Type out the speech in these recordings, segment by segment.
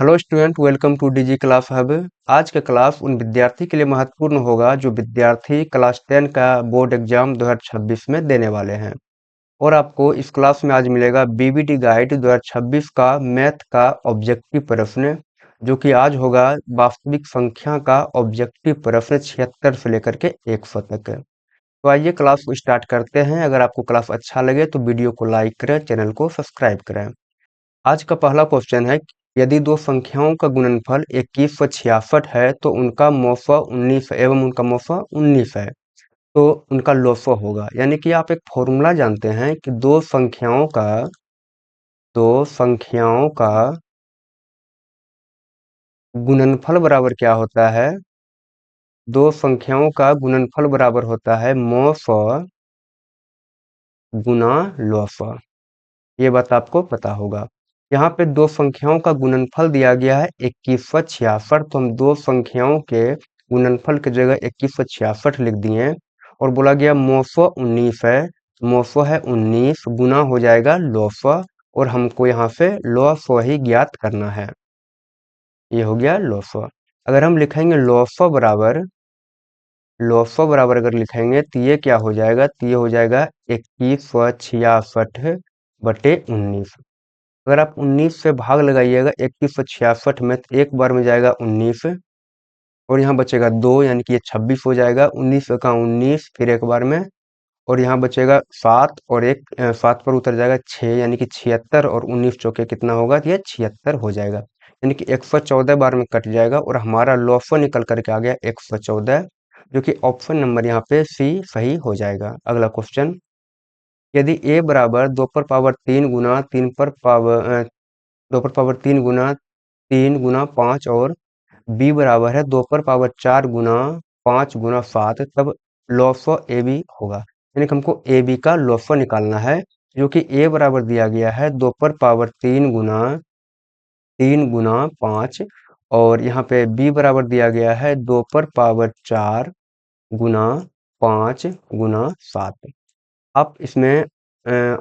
Hello student, welcome to DG class hub. आज का class उन विद्यार्थी के लिए महत्वपूर्ण होगा जो विद्यार्थी क्लास 10 का बोर्ड एग्जाम 2026 में देने वाले हैं। और आपको इस क्लास में आज मिलेगा बीबीडी गाइड 2026 का मैथ का ऑब्जेक्टिव प्रश्न, जो कि आज होगा वास्तविक संख्या का ऑब्जेक्टिव प्रश्न 76 से लेकर के 100 तक। तो आइए क्लास को स्टार्ट करते हैं। अगर आपको क्लास अच्छा लगे तो वीडियो को लाइक करें, चैनल को सब्सक्राइब करें। आज का पहला क्वेश्चन है, यदि दो संख्याओं का गुणनफल 2166 है तो उनका मौसा 19 एवं उनका मौसा 19 है, तो उनका लौसा होगा। यानी कि आप एक फॉर्मूला जानते हैं कि दो संख्याओं का गुणनफल बराबर क्या होता है। दो संख्याओं का गुणनफल बराबर होता है मौसा गुना लौसा। ये बात आपको पता होगा। यहाँ पे दो संख्याओं का गुणनफल दिया गया है 2166, तो हम दो संख्याओं के गुणनफल की जगह 2166 लिख दिए। और बोला गया मौसा 19 है, मौसा है 19 गुना हो जाएगा लौसा, और हमको यहाँ से लौसा ही ज्ञात करना है। ये हो गया लौसा। अगर हम लिखेंगे लौसा बराबर अगर लिखेंगे तो ये क्या हो जाएगा, तो ये हो जाएगा 2166/19। अगर आप 19 से भाग लगाइएगा 2166 में, तो एक बार में जाएगा 19 और यहाँ बचेगा 2, यानी कि ये 26 हो जाएगा। 19 का 19 फिर एक बार में, और यहाँ बचेगा 7 और एक 7 पर उतर जाएगा 6, यानी कि 76, और 19 चौके कितना होगा, तो ये 76 हो जाएगा। यानी कि 114 बार में कट जाएगा और हमारा लॉसो निकल करके आ गया 114, जो कि ऑप्शन नंबर यहाँ पे सी सही हो जाएगा। अगला क्वेश्चन, यदि a बराबर 2 पर पावर 3 गुना 3 पर पावर 2 पर पावर 3 गुना 3 गुना 5 और b बराबर है 2 पर पावर 4 गुना 5 गुना 7, तब लॉसो ए बी होगा। यानी कि हमको ए बी का लॉसो निकालना है, जो कि a बराबर दिया गया है 2 पर पावर 3 गुना 5, और यहाँ पे b बराबर दिया गया है 2 पर पावर 4 गुना 5 गुना 7। आप इसमें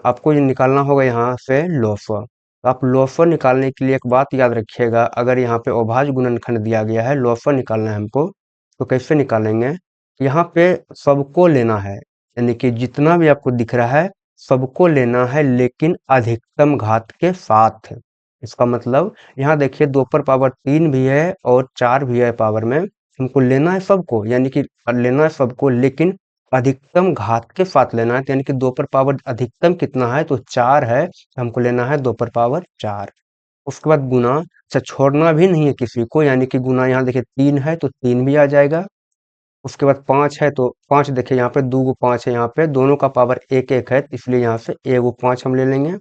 आपको ये निकालना होगा यहाँ से लॉसर। तो आप लॉसर निकालने के लिए एक बात याद रखिएगा, अगर यहाँ पे अभाज्य गुणनखंड दिया गया है, लॉसर निकालना है हमको, तो कैसे निकालेंगे। यहाँ पे सबको लेना है, यानी कि जितना भी आपको दिख रहा है सबको लेना है, लेकिन अधिकतम घात के साथ। इसका मतलब यहाँ देखिए 2 पर पावर 3 भी है और 4 भी है पावर में, हमको लेना है सबको, यानी कि लेना है सबको लेकिन अधिकतम घात के साथ लेना है। तो यानी कि 2 पर पावर अधिकतम कितना है, तो 4 है, तो हमको लेना है 2 पर पावर 4। उसके बाद गुना, अच्छा छोड़ना भी नहीं है किसी को, यानी कि गुना यहाँ देखिए 3 है तो 3 भी आ जाएगा। उसके बाद 5 है तो 5, देखिए यहाँ पे 2 गो 5 है, यहाँ पे दोनों का पावर 1 1 है, इसलिए यहाँ से एगो 5 हम ले लेंगे।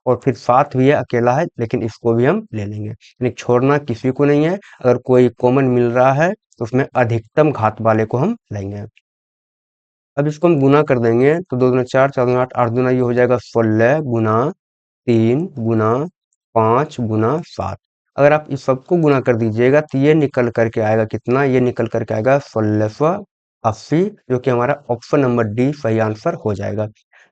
और फिर 7 भी है, अकेला है, लेकिन इसको भी हम ले लेंगे, यानी छोड़ना किसी को नहीं है। अगर कोई कॉमन मिल रहा है तो उसमें अधिकतम घात वाले को हम लेंगे। अब इसको हम गुना कर देंगे, तो 2 दूना 4, 4 दूना 8, 8 दूना ये हो जाएगा 16 गुना 3 गुना 5 गुना 7। अगर आप इस सबको गुना कर दीजिएगा तो ये निकल करके आएगा कितना, ये निकल करके आएगा 1680, जो कि हमारा ऑप्शन नंबर डी सही आंसर हो जाएगा।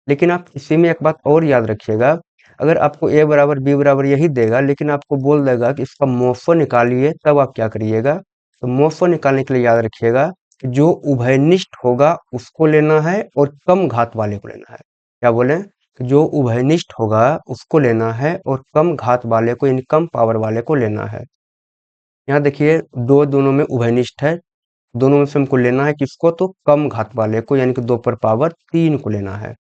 लेकिन आप इसी में एक बात और याद रखिएगा, अगर आपको ए बराबर बी बराबर यही देगा, लेकिन आपको बोल देगा कि इसका मोसो निकालिए, तब आप क्या करिएगा। तो मोसो निकालने के लिए याद रखिएगा कि जो उभयनिष्ठ होगा उसको लेना है और कम घात वाले को लेना है। क्या बोले, जो उभयनिष्ठ होगा उसको लेना है और कम घात वाले को, यानी कम पावर वाले को लेना है। यहाँ देखिए दोनों में उभयनिष्ठ है, दोनों में से हमको लेना है किसको, तो कम घात वाले को, यानी कि 2 पर पावर 3 को लेना है।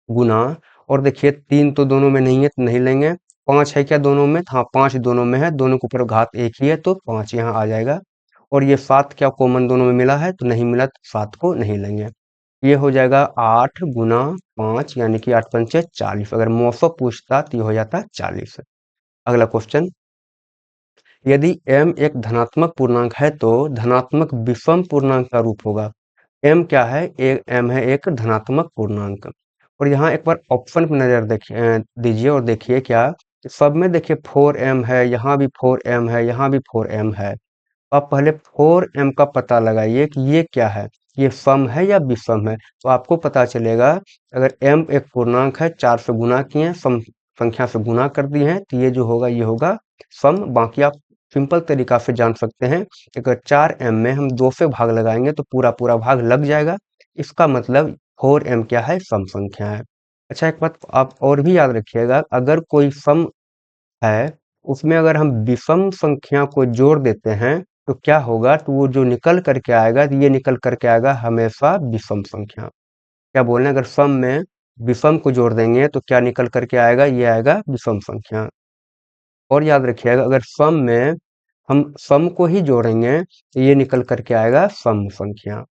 गुना, और देखिए 3 तो दोनों में नहीं है तो नहीं लेंगे। 5 है क्या दोनों में, हाँ 5 दोनों में है, दोनों के ऊपर घात एक ही है तो 5 यहाँ आ जाएगा। और ये 7 क्या कॉमन दोनों में मिला है, तो नहीं मिला, तो 7 को नहीं लेंगे। ये हो जाएगा 8 गुना 5, यानी कि 8 पंचे 40। अगर मौसम पूछता तो ये हो जाता 40। अगला क्वेश्चन, यदि m एक धनात्मक पूर्णांक है तो धनात्मक विषम पूर्णांक का रूप होगा। m क्या है, m है एक धनात्मक पूर्णांक। और यहाँ एक बार ऑप्शन पर नजर देखिए दीजिए और देखिए क्या, सब में देखिए 4m है, यहाँ भी 4m है, यहाँ भी 4m है। आप पहले 4m का पता लगाइए कि ये क्या है, ये सम है या विषम है, तो आपको पता चलेगा। अगर m एक पूर्णांक है, 4 से गुना किए, सम संख्या से गुना कर दिए हैं, तो ये जो होगा ये होगा सम। बाकी आप सिंपल तरीका से जान सकते हैं। अगर 4m में हम 2 से भाग लगाएंगे तो पूरा पूरा भाग लग जाएगा, इसका मतलब 4m क्या है, सम संख्या है। अच्छा, एक बात आप और भी याद रखिएगा, अगर कोई सम है उसमें अगर हम विषम संख्या को जोड़ देते हैं तो क्या होगा, तो वो जो निकल करके आएगा, तो ये निकल करके आएगा हमेशा विषम संख्या। क्या बोल रहे हैं, अगर सम में विषम को जोड़ देंगे तो क्या निकल करके आएगा, ये आएगा विषम संख्या। और याद रखिएगा, अगर सम में हम सम को ही जोड़ेंगे तो ये निकल करके आएगा सम संख्या।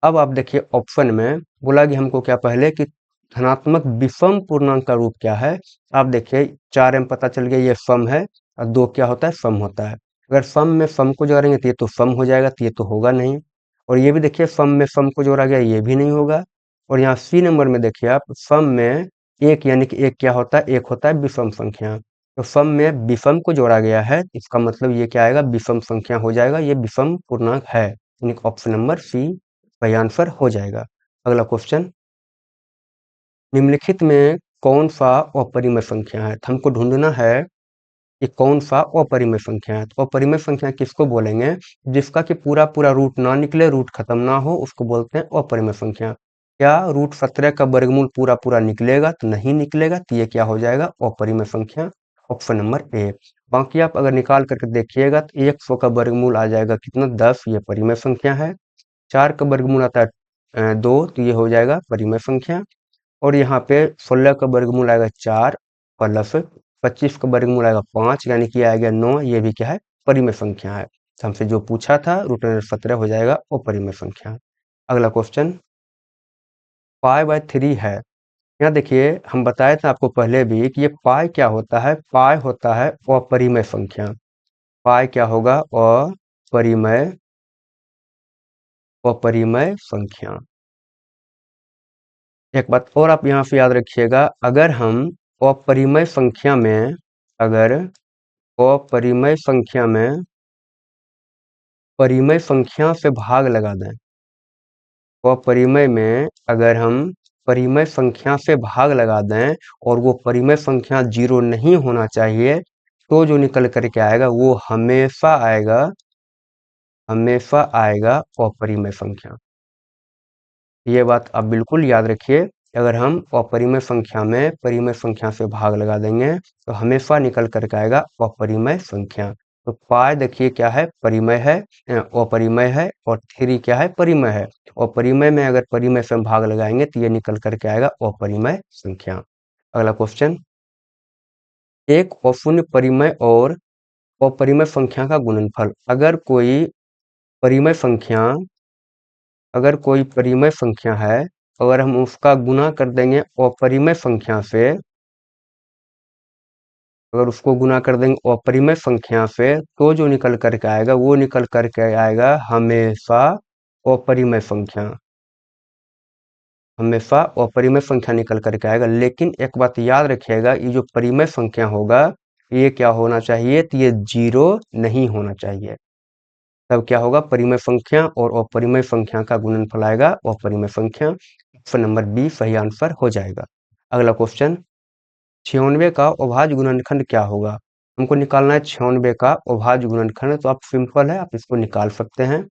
अब आप देखिए ऑप्शन में बोला कि हमको क्या, पहले कि धनात्मक विषम पूर्णांक का रूप क्या है। आप देखिए 4m पता चल गया, ये सम है, और 2 क्या होता है, सम होता है। अगर सम में सम को जोड़ेंगे तो ये तो सम हो जाएगा, तो ये तो होगा नहीं। और ये भी देखिए सम में सम को जोड़ा गया, ये भी नहीं होगा। और यहाँ सी नंबर में देखिए आप, सम में एक यानी कि एक क्या होता है, एक होता है विषम संख्या। तो सम में विषम को जोड़ा गया है, इसका मतलब ये क्या आएगा, विषम संख्या हो जाएगा, ये विषम पूर्णांक है, यानी ऑप्शन नंबर सी सही आंसर हो जाएगा। अगला क्वेश्चन, निम्नलिखित में कौन सा अपरिमेय संख्या है। तो हमको ढूंढना है कि कौन सा अपरिमेय संख्या है। तो अपरिमेय संख्या किसको बोलेंगे, जिसका कि पूरा पूरा रूट ना निकले, रूट खत्म ना हो, उसको बोलते हैं अपरिमेय संख्या। क्या रूट 17 का वर्गमूल पूरा पूरा निकलेगा, तो नहीं निकलेगा, तो ये क्या हो जाएगा, अपरिमेय संख्या, ऑप्शन नंबर ए। बाकी आप अगर निकाल करके देखिएगा तो 100 का वर्गमूल आ जाएगा कितना, 10, ये परिमेय संख्या है। 4 का वर्गमूल आता है 2, तो ये हो जाएगा परिमेय संख्या। और यहाँ पे 16 का वर्गमूल आएगा 4 प्लस 25 का वर्गमूल आएगा 5, यानी कि आ गया 9, ये भी क्या है, परिमेय संख्या है। तो हमसे जो पूछा था रूट 17 हो जाएगा वो परिमेय संख्या। अगला क्वेश्चन, पाई बाय 3 है। यहाँ देखिए हम बताए थे आपको पहले भी कि ये पाई क्या होता है, पाई होता है अपरिमेय संख्या। पाई क्या होगा, अपरिमेय, अपरिमेय संख्या। एक बात और आप यहाँ से याद रखिएगा, अगर हम अपरिमेय संख्या में, अगर अपरिमेय संख्या में परिमेय संख्या से भाग लगा दें, अपरिमेय में अगर हम परिमेय संख्या से भाग लगा दें और वो परिमेय संख्या 0 नहीं होना चाहिए, तो जो निकल करके आएगा वो हमेशा आएगा अपरिमेय संख्या। ये बात आप बिल्कुल याद रखिए, अगर हम अपरिमेय संख्या में परिमेय संख्या से भाग लगा देंगे तो हमेशा निकल करके आएगा अपरिमेय संख्या। तो पाई देखिए क्या है, परिमेय है, अपरिमेय है, और 3 क्या है, परिमेय है। अपरिमेय में अगर परिमेय से हम भाग लगाएंगे तो ये निकल करके आएगा अपरिमेय संख्या। अगला क्वेश्चन, एक अशून्य परिमेय और अपरिमेय संख्या का गुणनफल। परिमेय संख्या अगर कोई परिमेय संख्या है, अगर हम उसका गुना कर देंगे अपरिमेय संख्या से, अगर उसको गुना कर देंगे अपरिमेय संख्या से, तो जो निकल करके आएगा वो निकल करके आएगा हमेशा अपरिमेय संख्या, हमेशा अपरिमेय संख्या निकल करके आएगा। लेकिन एक बात याद रखिएगा, ये जो परिमेय संख्या होगा ये क्या होना चाहिए, तो ये 0 नहीं होना चाहिए। तब क्या होगा, परिमेय संख्या और अपरिमेय संख्या का गुणनफल आएगा अपरिमेय संख्या। ऑप्शन नंबर बी सही आंसर हो जाएगा। अगला क्वेश्चन, 96 का अभाज्य गुणनखंड क्या होगा। हमको निकालना है 96 का अभाज्य गुणनखंड, तो आप सिंपल है, आप इसको निकाल सकते हैं।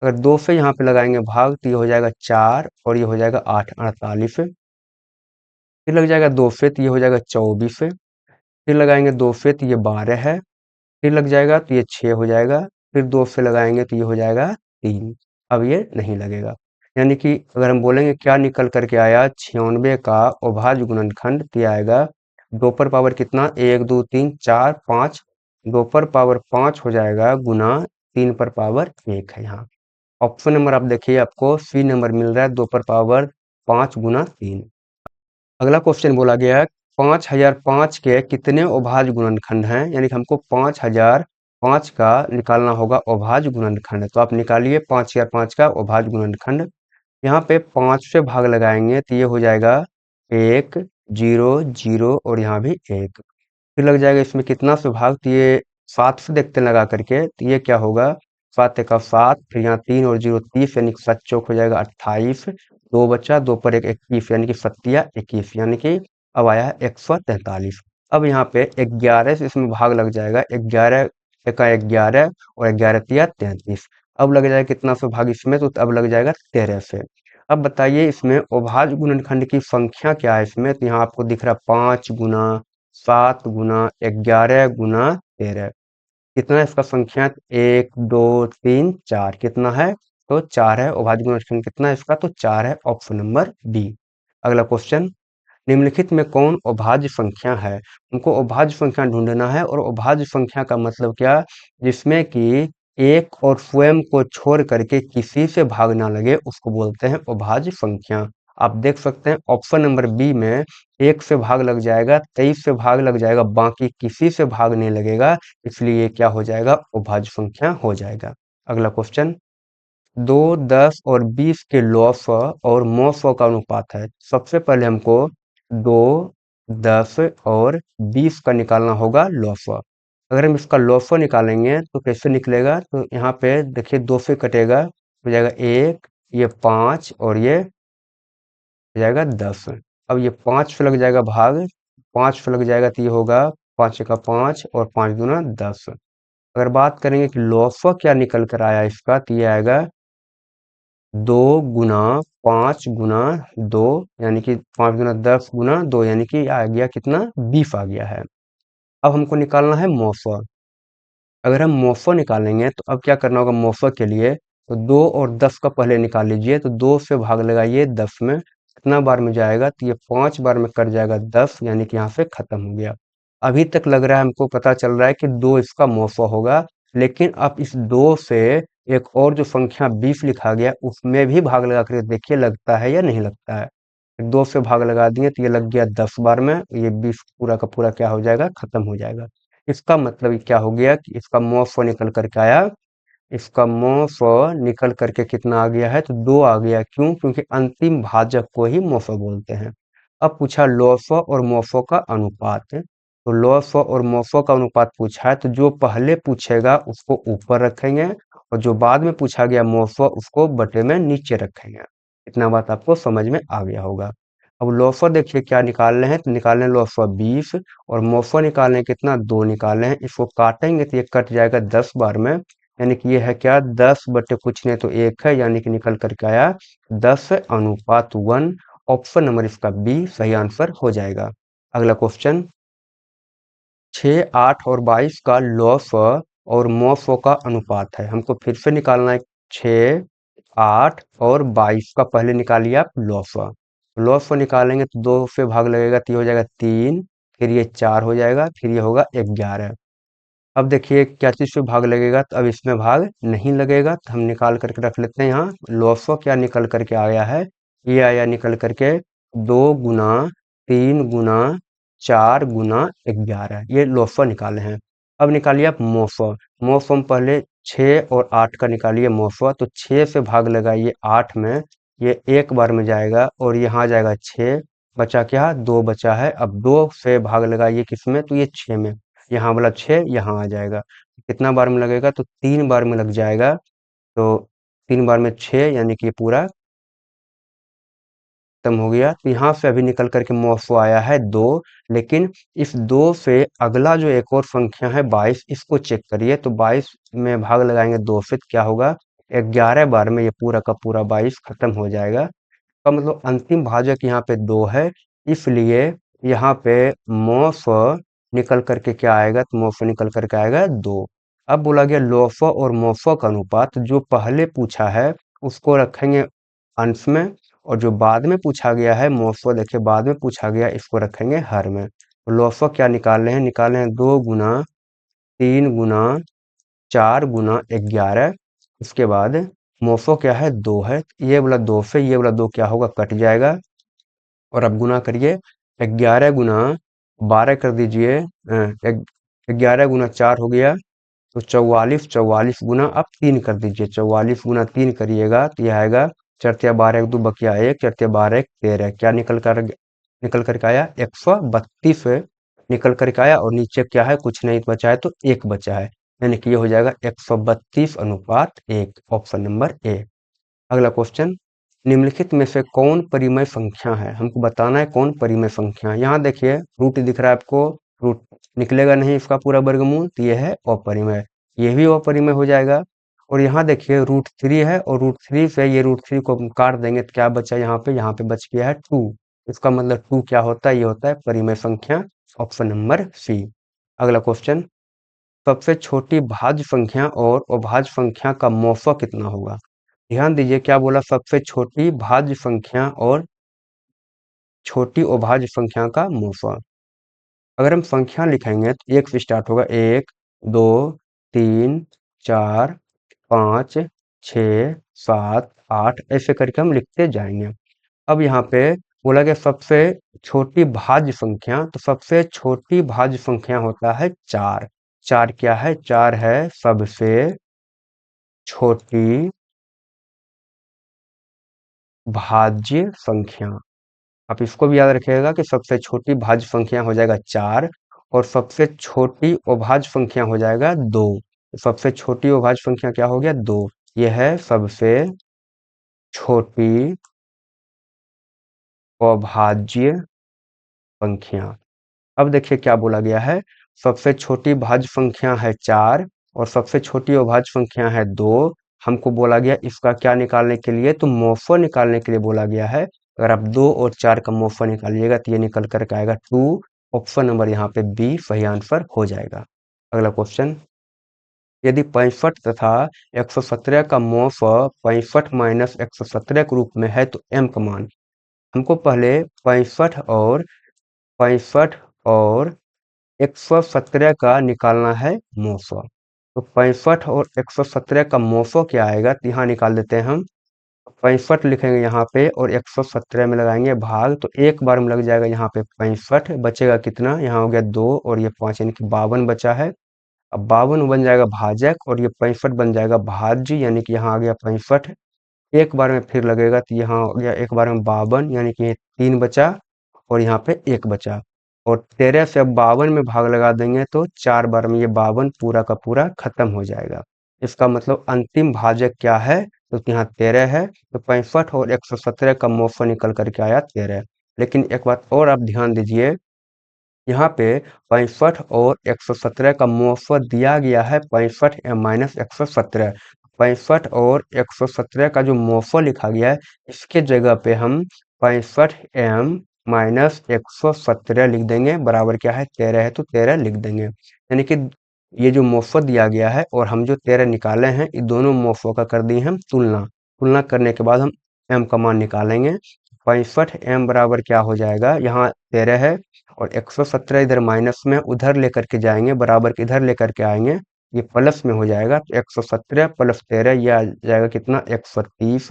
अगर 2 से यहाँ पे लगाएंगे भाग तो ये हो जाएगा 4 और ये हो जाएगा 8, 48। फिर लग जाएगा 2 से तो ये हो जाएगा 24। फिर लगाएंगे 2 से तो ये 12 है। फिर लग जाएगा तो ये 6 हो जाएगा। फिर 2 से लगाएंगे तो ये हो जाएगा 3। अब ये नहीं लगेगा, यानी कि अगर हम बोलेंगे क्या निकल करके आया 96 का अभाज्य गुणनखंड, तो ये आएगा 2 पर पावर कितना, 1 2 3 4 5, 2 पर पावर 5 हो जाएगा गुना 3 पर पावर 1 है। यहाँ ऑप्शन नंबर आप देखिए, आपको सी नंबर मिल रहा है, 2 पर पावर 5 गुना 3। अगला क्वेश्चन बोला गया है 5005 के कितने अभाज्य गुणनखंड हैं, यानी कि हमको 5005 का निकालना होगा अभाज्य गुणनखंड। तो आप निकालिए 5005 का अभाज्य गुणनखंड। यहाँ पे 5 से भाग लगाएंगे तो ये हो जाएगा 1 0 0 और यहाँ भी 1। फिर लग जाएगा इसमें कितना से भाग, तो ये 7 से देखते हैं लगा करके, तो ये क्या होगा, 7 का 7, फिर यहाँ 3 और 0 30, यानी कि 7 चौक हो जाएगा 28। 2 बचा, 2 पर 1 21, यानी कि 7 21, यानी कि अब आया है 143। अब यहाँ पे 11 से इसमें भाग लग जाएगा, 11 का 11 और 11 तिया 33। अब लग जाएगा कितना से भाग इसमें, तो अब लग जाएगा 13 से। अब बताइए इसमें अभाज्य गुणनखंड की संख्या क्या है इसमें, तो यहाँ आपको दिख रहा है 5 गुना 7 गुना 11 गुना 13। कितना है इसका संख्या, 1 2 3 4, कितना है, तो 4 है। अभाज्य गुणनखंड कितना है इसका, तो 4 है, ऑप्शन नंबर बी। अगला क्वेश्चन, निम्नलिखित में कौन अभाज्य संख्या है। हमको अभाज्य संख्या ढूंढना है, और अभाज्य संख्या का मतलब क्या, जिसमें कि एक और स्वयं को छोड़ करके किसी से भाग ना लगे उसको बोलते हैं अभाज्य संख्या। आप देख सकते हैं ऑप्शन नंबर बी में 1 से भाग लग जाएगा, 23 से भाग लग जाएगा, बाकी किसी से भाग नहीं लगेगा, इसलिए ये क्या हो जाएगा, अभाज्य संख्या हो जाएगा। अगला क्वेश्चन, 2, 10 और 20 के लॉ और मॉ का अनुपात है। सबसे पहले हमको 2, 10 और 20 का निकालना होगा लॉ। अगर हम इसका लॉ निकालेंगे तो कैसे निकलेगा, तो यहाँ पे देखिए 2 से कटेगा, हो जाएगा 1, ये 5 और ये हो जाएगा 10। अब ये 5 से लग जाएगा भाग, 5 से लग जाएगा तो ये होगा 5 का 5 और 5 दूना 10। अगर बात करेंगे कि लॉ क्या निकल कर आया इसका, तो ये आएगा 2 गुना 5 गुना 2, यानी कि 5 गुना 10 गुना 2, यानी कि आ गया कितना, 20 आ गया है। अब हमको निकालना है मौफा। अगर हम मौफा निकालेंगे तो अब क्या करना होगा मौफा के लिए, तो 2 और 10 का पहले निकाल लीजिए, तो 2 से भाग लगाइए 10 में, कितना बार में जाएगा, तो ये 5 बार में कट जाएगा 10, यानी कि यहाँ से खत्म हो गया। अभी तक लग रहा है हमको पता चल रहा है कि 2 इसका मौफा होगा, लेकिन अब इस 2 से एक और जो संख्या 20 लिखा गया उसमें भी भाग लगा कर देखिए लगता है या नहीं लगता है। 2 से भाग लगा दिए तो ये लग गया 10 बार में, ये 20 पूरा का पूरा क्या हो जाएगा, खत्म हो जाएगा। इसका मतलब ये क्या हो गया कि इसका मॉफ निकल करके आया, इसका मॉफ निकल करके कितना आ गया है, तो 2 आ गया। क्यों, क्योंकि अंतिम भाजक को ही मॉफ बोलते हैं। अब पूछा लॉफ और मॉफ का अनुपात, तो लॉफ और मॉफ का अनुपात पूछा है, तो जो पहले पूछेगा उसको ऊपर रखेंगे, और जो बाद में पूछा गया मॉफ उसको बटे में नीचे रखेंगे। इतना बात आपको समझ में आ गया होगा। अब लॉफर देखिए क्या निकाल रहे हैं, तो निकाल रहे हैं लॉफर 20, और मोफर निकाल रहे हैं कितना, 2 निकाल रहे हैं। इसको काटेंगे तो ये कट जाएगा 10 बार में, यानी कि ये है क्या, 10 बटे कुछ नहीं तो 1 है, यानी कि निकल करके आया 10:1। ऑप्शन नंबर इसका बी सही आंसर हो जाएगा। अगला क्वेश्चन, 6, 8 और 22 का लॉफ और मॉफ का अनुपात है। हमको फिर से निकालना है 6, 8 और 22 का पहले निकालिए आप लॉफ। लॉस को निकालेंगे तो 2 से भाग लगेगा तो ये हो जाएगा 3, फिर ये 4 हो जाएगा, फिर ये होगा 11। अब देखिए क्या चीज़ से भाग लगेगा, तो अब इसमें भाग नहीं लगेगा, तो हम निकाल करके रख लेते हैं यहाँ। लॉसो क्या निकल करके आया है, ये आया निकल करके 2 गुना 3 गुना 4 गुना 11, ये लॉसो निकाले हैं। अब निकालिए आप मोफो। मोफो में पहले 6 और 8 का निकालिए मोफो, तो 6 से भाग लगाइए 8 में, ये एक बार में जाएगा, और यहाँ जाएगा 6, बचा क्या, 2 बचा है। अब 2 से भाग लगाइए किसमें, तो ये 6 में, यहाँ वाला 6 यहाँ आ जाएगा। कितना बार में लगेगा, तो 3 बार में लग जाएगा, तो 3 बार में 6, यानी कि पूरा खत्म हो गया। तो यहाँ से अभी निकल करके मौसो आया है 2, लेकिन इस 2 से अगला जो एक और संख्या है 22, इसको चेक करिए, तो 22 में भाग लगाएंगे 2 से, तो क्या होगा, 11 बार में ये पूरा का पूरा 22 खत्म हो जाएगा। का मतलब अंतिम भाजक यहाँ पे 2 है, इसलिए यहाँ पे मौफ निकल करके क्या आएगा, तो मौफ निकल करके आएगा 2। अब बोला गया लोफ और मौफ का अनुपात, जो पहले पूछा है उसको रखेंगे अंश में, और जो बाद में पूछा गया है मौफ, देखिए बाद में पूछा गया, इसको रखेंगे हर में। तो लोफ क्या निकाल रहे हैं, निकाल रहे हैं 2 गुना 3 गुना 4 गुना 11। उसके बाद मोफो क्या है, 2 है, ये वाला 2 से ये वाला 2 क्या होगा, कट जाएगा, और अब गुना करिए, 11 गुना 12 कर दीजिए, 11 गुना 4 हो गया, तो 44, 44 गुना अब 3 कर दीजिए, 44 गुना 3 करिएगा तो यह आएगा 4 12 1 2 बकिया 1, 4 12 1 13, क्या निकल करके आया, 132 निकल करके आया, और नीचे क्या है, कुछ नहीं बचा है, तो 1 बचा है, यानी कि ये हो जाएगा 132:1, ऑप्शन नंबर ए। अगला क्वेश्चन, निम्नलिखित में से कौन परिमेय संख्या है, हमको बताना है कौन परिमेय संख्या है। यहाँ देखिए रूट दिख रहा है आपको, रूट निकलेगा नहीं इसका पूरा वर्गमूल, तो ये है अपरिमेय। ये भी अपरिमेय हो जाएगा। और यहाँ देखिए √3 है और √3 से ये √3 को हम काट देंगे तो क्या बचा यहाँ पे बच गया है 2। इसका मतलब 2 क्या होता है, ये होता है परिमेय संख्या, ऑप्शन नंबर सी। अगला क्वेश्चन, सबसे छोटी भाज्य संख्या और अभाज्य संख्या का मौफा कितना होगा। ध्यान दीजिए क्या बोला, सबसे छोटी भाज्य संख्या और छोटी अभाज्य संख्या का मौफा। अगर हम संख्या लिखेंगे तो एक से स्टार्ट होगा, 1 2 3 4 5 6 7 8 ऐसे करके हम लिखते जाएंगे। अब यहाँ पे बोला गया सबसे छोटी भाज्य संख्या, तो सबसे छोटी भाज्य संख्या होता है 4। 4 क्या है, 4 है सबसे छोटी भाज्य संख्या। आप इसको भी याद रखिएगा कि सबसे छोटी भाज्य संख्या हो जाएगा 4 और सबसे छोटी अभाज्य संख्या हो जाएगा 2। सबसे छोटी अभाज्य संख्या क्या हो गया, 2। यह है सबसे छोटी अभाज्य संख्या। अब देखिए क्या बोला गया है, सबसे छोटी भाज्य संख्या है 4 और सबसे छोटी अभाज्य संख्या है 2। हमको बोला गया इसका क्या निकालने के लिए, तो मौफा निकालने के लिए बोला गया है। अगर आप 2 और 4 का मौफा निकालिएगा तो ये निकल करके आएगा 2। ऑप्शन नंबर यहाँ पे बी सही आंसर हो जाएगा। अगला क्वेश्चन, यदि 65 तथा 117 का मौफा 65 माइनस 117 के रूप में है तो m का मान। हमको पहले 65 और 117 का निकालना है मौफा। तो 65 और 117 का मौफा क्या आएगा, तो यहाँ निकाल देते हैं हम। 65 लिखेंगे यहाँ पे और 117 में लगाएंगे भाग, तो एक बार में लग जाएगा यहाँ पे 65, बचेगा कितना, यहाँ हो गया 2 और ये 5 यानी कि 52 बचा है। अब 52 बन जाएगा भाजक और ये 65 बन जाएगा भाज्य, यानी कि यहाँ आ गया 65। एक बार में फिर लगेगा तो यहाँ हो गया एक बार में 52, यानी कि ये 3 बचा और यहाँ पे 1 बचा। और 13 से अब 52 में भाग लगा देंगे तो 4 बार में ये 52 पूरा का पूरा खत्म हो जाएगा। इसका मतलब अंतिम भाजक क्या है, तो यहाँ 13 है। तो 65 और 117 का मौफा निकल करके आया 13। लेकिन एक बात और आप ध्यान दीजिए, यहाँ पे 65 और 117 का मौफा दिया गया है 65 माइनस 117। 65 और 117 का जो मौफा लिखा गया है, इसके जगह पे हम 65 m माइनस 117 लिख देंगे, बराबर क्या है 13 है तो 13 लिख देंगे। यानी कि ये जो मौफा दिया गया है और हम जो 13 निकाले हैं, ये दोनों मौफों का कर दी हम तुलना। तुलना करने के बाद हम m का मान निकालेंगे। 65 m बराबर क्या हो जाएगा, यहाँ 13 है और 117 इधर माइनस में उधर लेकर के जाएंगे, बराबर के इधर लेकर के आएंगे, ये प्लस में हो जाएगा। तो 117 प्लस 13 ये आ जाएगा कितना, 130।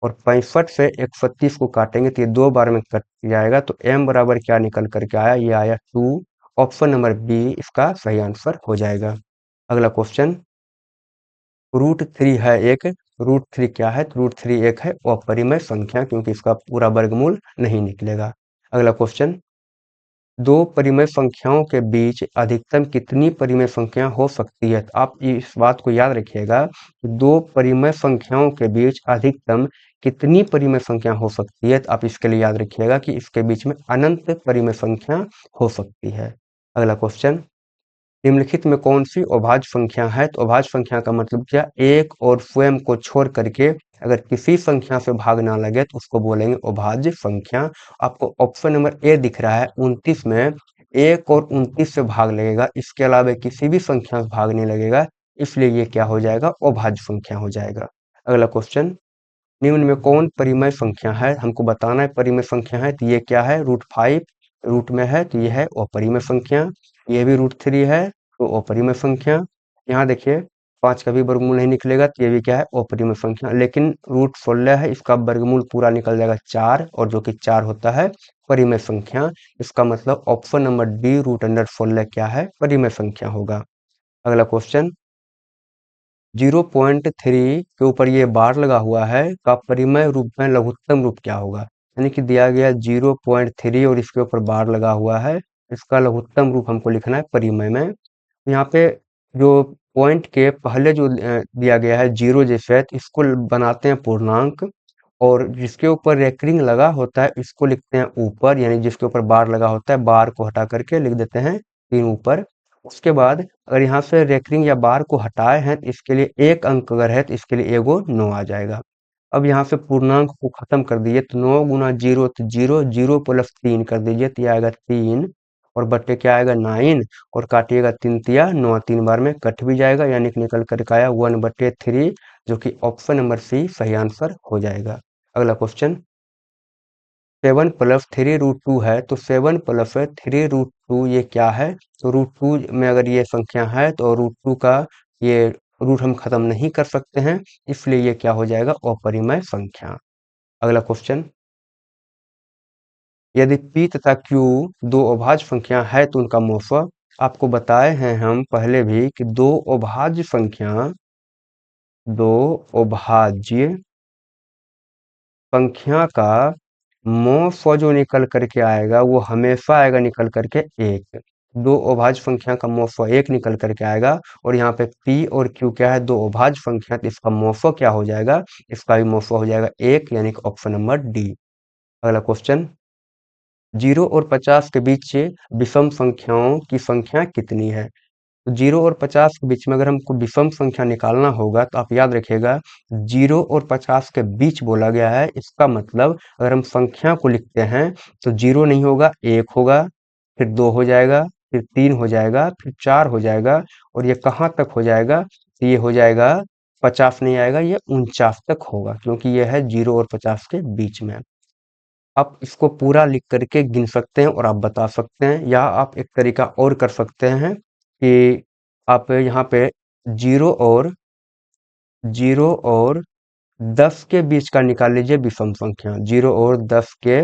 और 65 से 130 को काटेंगे तो ये 2 बार में कट जाएगा। तो m बराबर क्या निकल करके आया, ये आया 2। ऑप्शन नंबर बी इसका सही आंसर हो जाएगा। अगला क्वेश्चन, √3 है एक, √3 क्या है, तो √3 एक है अपरिमेय संख्या, क्योंकि इसका पूरा वर्गमूल नहीं निकलेगा। अगला क्वेश्चन, दो परिमेय संख्याओं के बीच अधिकतम कितनी परिमेय संख्या हो सकती है। तो आप इस बात को याद रखिएगा कि दो परिमेय संख्याओं के बीच अधिकतम कितनी परिमेय संख्या हो सकती है। तो आप इसके लिए याद रखिएगा कि इसके बीच में अनंत परिमेय संख्या हो सकती है। अगला क्वेश्चन, निम्नलिखित में कौन सी अभाज्य संख्या है, तो अभाज्य संख्या का मतलब क्या, एक और स्वयं को छोड़ करके अगर किसी संख्या से भाग ना लगे तो उसको बोलेंगे अभाज्य संख्या। आपको ऑप्शन नंबर ए दिख रहा है, 29 में 1 और 29 से भाग लगेगा, इसके अलावा किसी भी संख्या से भाग नहीं लगेगा, इसलिए ये क्या हो जाएगा, अभाज्य संख्या हो जाएगा। अगला क्वेश्चन, निम्न में कौन परिमेय संख्या है, हमको बताना है परिमेय संख्या है, तो ये क्या है, √5 रूट में है तो ये है अपरिमेय संख्या। ये भी √3 है तो अपरिमेय संख्या। यहाँ देखिए 5 का भी वर्गमूल नहीं निकलेगा तो ये भी क्या है, अपरिमेय संख्या। लेकिन √16 है, इसका वर्गमूल पूरा निकल जाएगा 4, और जो कि 4 होता है परिमेय संख्या। इसका मतलब ऑप्शन नंबर डी √16 क्या है, परिमेय संख्या होगा। अगला क्वेश्चन, 0.3 के ऊपर ये बार लगा हुआ है का परिमेय रूप में लघुत्तम रूप क्या होगा। यानी कि दिया गया 0.3 और इसके ऊपर बार लगा हुआ है, इसका लघुत्तम रूप हमको लिखना है परिमेय में। यहाँ पे जो पॉइंट के पहले जो दिया गया है जीरो जैसे है, तो इसको बनाते हैं पूर्णांक, और जिसके ऊपर रेकरिंग लगा होता है इसको लिखते हैं ऊपर, यानी जिसके ऊपर बार लगा होता है बार को हटा करके लिख देते हैं 3 ऊपर। उसके बाद अगर यहाँ से रेकरिंग या बार को हटाए हैं तो इसके लिए एक अंक अगर है तो इसके लिए एगो 9 आ जाएगा। अब यहाँ से पूर्णांक को खत्म कर दीजिए तो 9 गुना 0 तो 0, 0 प्लस 3 कर दीजिए तो ये आएगा 3 और बट्टे क्या आएगा 9 और काटिएगा 3 तिया 9, 3 बार में कट भी जाएगा यानी कि निकल कर के आया 1/3, जो कि ऑप्शन नंबर सी सही आंसर हो जाएगा। अगला क्वेश्चन, 7+3√2 है तो 7+3√2 ये क्या है? तो √2 में अगर ये संख्या है तो √2 का ये रूट हम खत्म नहीं कर सकते हैं, इसलिए ये क्या हो जाएगा? अपरिमेय संख्या। अगला क्वेश्चन, यदि p तथा q दो अभाज्य संख्या है तो उनका मोफा। आपको बताए हैं हम पहले भी कि दो अभाज्य संख्या का मोफा जो निकल करके आएगा वो हमेशा आएगा निकल करके एक। दो अभाज्य संख्या का मोफा एक निकल करके आएगा और यहाँ पे p और q क्या है? दो अभाज्य संख्या, तो इसका मोफा क्या हो जाएगा? इसका भी मोफा हो जाएगा एक, यानी कि ऑप्शन नंबर डी। अगला क्वेश्चन, 0 और 50 के बीच विषम संख्याओं की संख्या कितनी है? तो 0 और 50 के बीच में अगर हमको विषम संख्या निकालना होगा तो आप याद रखिएगा 0 और 50 के बीच बोला गया है, इसका मतलब अगर हम संख्या को लिखते हैं तो 0 नहीं होगा, 1 होगा, फिर 2 हो जाएगा, फिर 3 हो जाएगा, फिर 4 हो जाएगा और ये कहाँ तक हो जाएगा? तो ये हो जाएगा 50 नहीं आएगा, ये 49 तक होगा क्योंकि ये है 0 और 50 के बीच में। आप इसको पूरा लिख करके गिन सकते हैं और आप बता सकते हैं, या आप एक तरीका और कर सकते हैं कि आप यहाँ पे 0 और 10 के बीच का निकाल लीजिए विषम संख्या। 0 और 10 के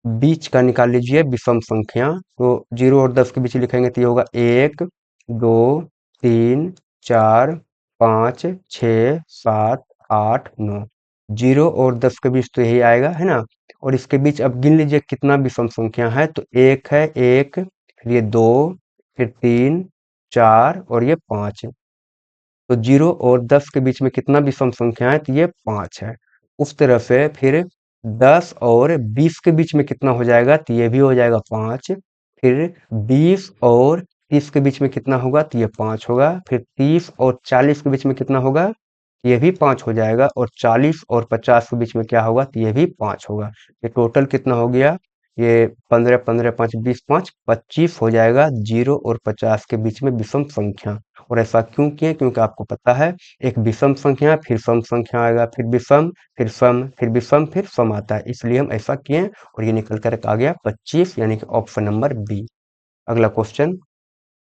बीच का निकाल लीजिए विषम संख्या। तो 0 और 10 के बीच लिखेंगे तो ये होगा 1, 2, 3, 4, 5, 6, 7, 8, 9। 0 और 10 के बीच तो यही आएगा, है ना? और इसके बीच अब गिन लीजिए कितना विषम संख्या है, तो 1 है, 1, फिर ये 2, फिर 3, 4 और ये 5। तो 0 और 10 के बीच में कितना विषम संख्या है? तो ये 5 है। उस तरह से फिर 10 और 20 के बीच में कितना हो जाएगा? तो ये भी हो जाएगा 5। फिर 20 और 30 के बीच में कितना होगा? तो ये 5 होगा। फिर 30 और 40 के बीच में कितना होगा? ये भी 5 हो जाएगा। और 40 और 50 के बीच में क्या होगा? तो ये भी 5 होगा। ये टोटल कितना हो गया? ये 15, 15, 5, 20, 5, 25 हो जाएगा 0 और 50 के बीच में विषम संख्या। और ऐसा क्यों किए? क्योंकि आपको पता है एक विषम संख्या फिर सम संख्या आएगा, फिर विषम, फिर सम, फिर विषम, फिर सम आता है, इसलिए हम ऐसा किए और ये निकल कर आ गया 25, यानी कि ऑप्शन नंबर बी। अगला क्वेश्चन,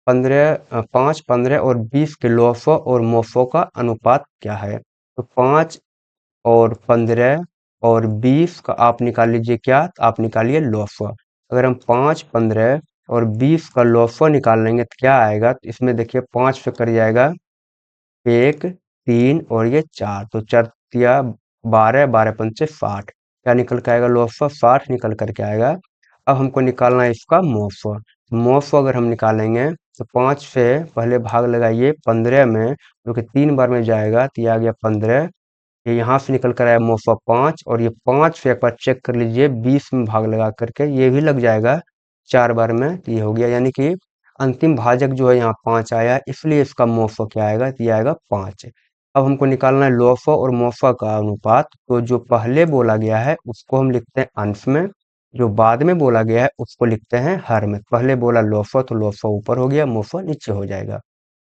5, 15 और 20 के लॉफा और मोफा का अनुपात क्या है? तो 5 और 15 और 20 का आप निकाल लीजिए क्या? तो आप निकालिए लॉफा। अगर हम 5, 15 और 20 का लॉफा निकाल लेंगे तो क्या आएगा? तो इसमें देखिए 5 से कट जाएगा 1, 3 और ये 4, तो 4 तिया 12, 12 पंचे 60। क्या निकल के आएगा? लॉफा 60 निकल करके आएगा। अब हमको निकालना है इसका मोफा। मोफा अगर हम निकालेंगे तो 5 से पहले भाग लगाइए 15 में, जो कि 3 बार में जाएगा तो ये आ गया 15। ये यहाँ से निकल कर आया मोफा 5, और ये 5 से एक बार चेक कर लीजिए 20 में भाग लगा करके ये भी लग जाएगा 4 बार में, तो ये हो गया, यानी कि अंतिम भाजक जो है यहाँ 5 आया, इसलिए इसका मोफा क्या आएगा? तो ये आएगा 5। अब हमको निकालना है लोफा और मोफा का अनुपात। तो जो पहले बोला गया है उसको हम लिखते हैं अंश में, जो बाद में बोला गया है उसको लिखते हैं हर में। पहले बोला लोफा तो लोफा ऊपर हो गया, मोफा नीचे हो जाएगा।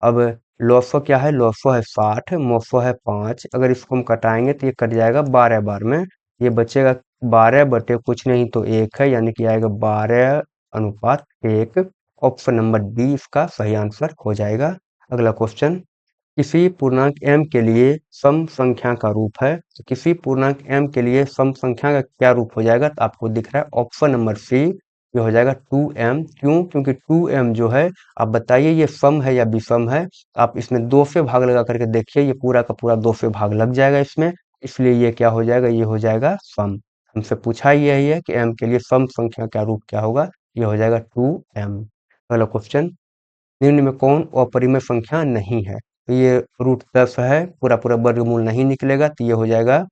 अब लॉफा क्या है? लॉफा है 60, मोफा है 5। अगर इसको हम कटाएंगे तो ये कट जाएगा 12 बार में, ये बचेगा 12 बटे कुछ नहीं तो 1 है, यानी कि आएगा 12:1। ऑप्शन नंबर डी इसका सही आंसर हो जाएगा। अगला क्वेश्चन, किसी पूर्णांक m के लिए सम संख्या का रूप है, तो किसी पूर्णांक m के लिए सम संख्या का क्या रूप हो जाएगा? तो आपको दिख रहा है ऑप्शन नंबर सी, ये हो जाएगा 2m। क्यों? क्योंकि 2m जो है, आप बताइए ये सम है या विषम है? आप इसमें 2 से भाग लगा करके देखिए, ये पूरा का पूरा 2 से भाग लग जाएगा इसमें, इसलिए ये क्या हो जाएगा? ये हो जाएगा सम। हमसे पूछा ही यही है कि m के लिए सम संख्या का रूप क्या होगा? ये हो जाएगा 2m। अगला क्वेश्चन, निम्न में कौन अपरिमेय संख्या नहीं है? तो ये √10 है, पूरा पूरा वर्गमूल नहीं निकलेगा तो ये हो जाएगा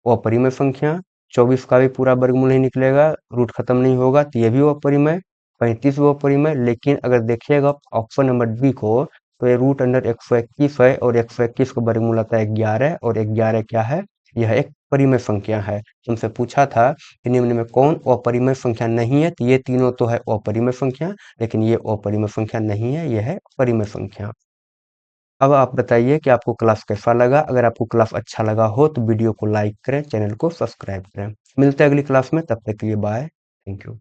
अपरिमेय संख्या। 24 का भी पूरा वर्गमूल नहीं निकलेगा, रूट खत्म नहीं होगा तो ये भी अपरिमेय। 35 अपरिमेय, लेकिन अगर देखिएगा ऑप्शन नंबर बी को, तो ये रूट अंडर 121 है और 121 का वर्गमूल आता है 11 और 11 क्या है, यह एक परिमेय संख्या है। तुमसे पूछा था कि निम्न में कौन अपरिमेय संख्या नहीं है, तो ये तीनों तो है अपरिमेय संख्या, लेकिन ये अपरिमेय संख्या नहीं है, यह है परिमेय संख्या। अब आप बताइए कि आपको क्लास कैसा लगा। अगर आपको क्लास अच्छा लगा हो तो वीडियो को लाइक करें, चैनल को सब्सक्राइब करें। मिलते हैं अगली क्लास में, तब तक के लिए बाय, थैंक यू।